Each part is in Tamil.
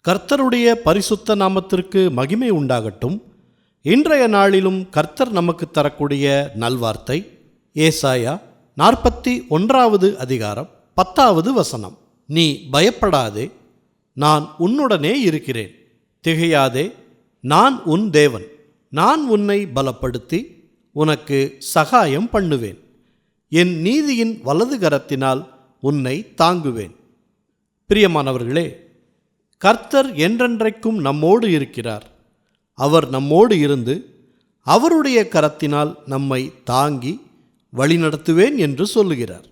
கர்த்தருடைய பரிசுத்த நாமத்திற்கு மகிமை உண்டாகட்டும். இன்றைய நாளிலும் கர்த்தர் நமக்கு தரக்கூடிய நல்வார்த்தை ஏசாயா 41 அதிகாரம் 10 வசனம். நீ பயப்படாதே, நான் உன்னுடனே இருக்கிறேன். திகையாதே, நான் உன் தேவன். நான் உன்னை பலப்படுத்தி உனக்கு சகாயம் பண்ணுவேன். என் நீதியின் வலது கரத்தினால் உன்னை தாங்குவேன். பிரியமானவர்களே, கர்த்தர் என்றென்றைக்கும் நம்மோடு இருக்கிறார். அவர் நம்மோடு இருந்து அவருடைய கரத்தினால் நம்மை தாங்கி வழிநடத்துவேன் என்று சொல்லுகிறார்.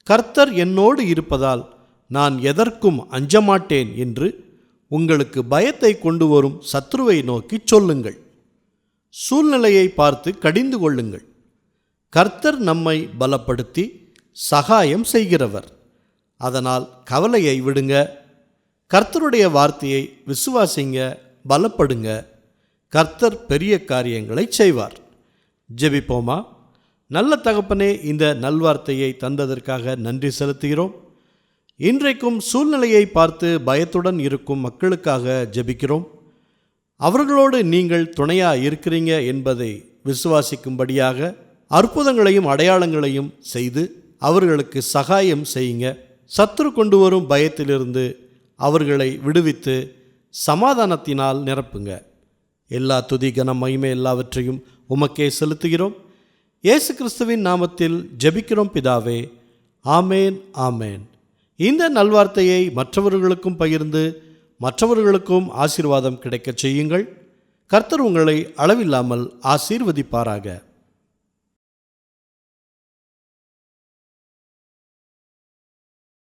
கர்த்தர் என்னோடு இருப்பதால் நான் எதற்கும் அஞ்சமாட்டேன் என்று உங்களுக்கு பயத்தை கொண்டு வரும் சத்ருவை நோக்கி சொல்லுங்கள். சூழ்நிலையை பார்த்து கடிந்து கொள்ளுங்கள். கர்த்தர் நம்மை பலப்படுத்தி சகாயம் செய்கிறவர். அதனால் கவலையை விடுங்க. கர்த்தருடைய வார்த்தையை விசுவாசிங்க, பலப்படுங்க. கர்த்தர் பெரிய காரியங்களை செய்வார். ஜெபிப்போமா. நல்ல தகப்பனே, இந்த நல்வார்த்தையை தந்ததற்காக நன்றி செலுத்துகிறோம். இன்றைக்கும் சூழ்நிலையை பார்த்து பயத்துடன் இருக்கும் மக்களுக்காக ஜெபிக்கிறோம். அவர்களோடு நீங்கள் துணையாக இருக்கிறீங்க என்பதை விசுவாசிக்கும்படியாக அற்புதங்களையும் அடையாளங்களையும் செய்து அவர்களுக்கு சகாயம் செய்யுங்க. சத்துரு கொண்டு வரும் பயத்திலிருந்து அவர்களை விடுவித்து சமாதானத்தினால் நிரப்புங்க. எல்லா துதி கன மகிமை எல்லாவற்றையும் உமக்கே செலுத்துகிறோம். இயேசு கிறிஸ்துவின் நாமத்தில் ஜெபிக்கிறோம் பிதாவே. ஆமேன், ஆமேன். இந்த நல்வார்த்தையை மற்றவர்களுக்கும் பகிர்ந்து மற்றவர்களுக்கும் ஆசீர்வாதம் கிடைக்கச் செய்யுங்கள். கர்த்தர் உங்களை அளவில்லாமல் ஆசீர்வதிப்பாராக.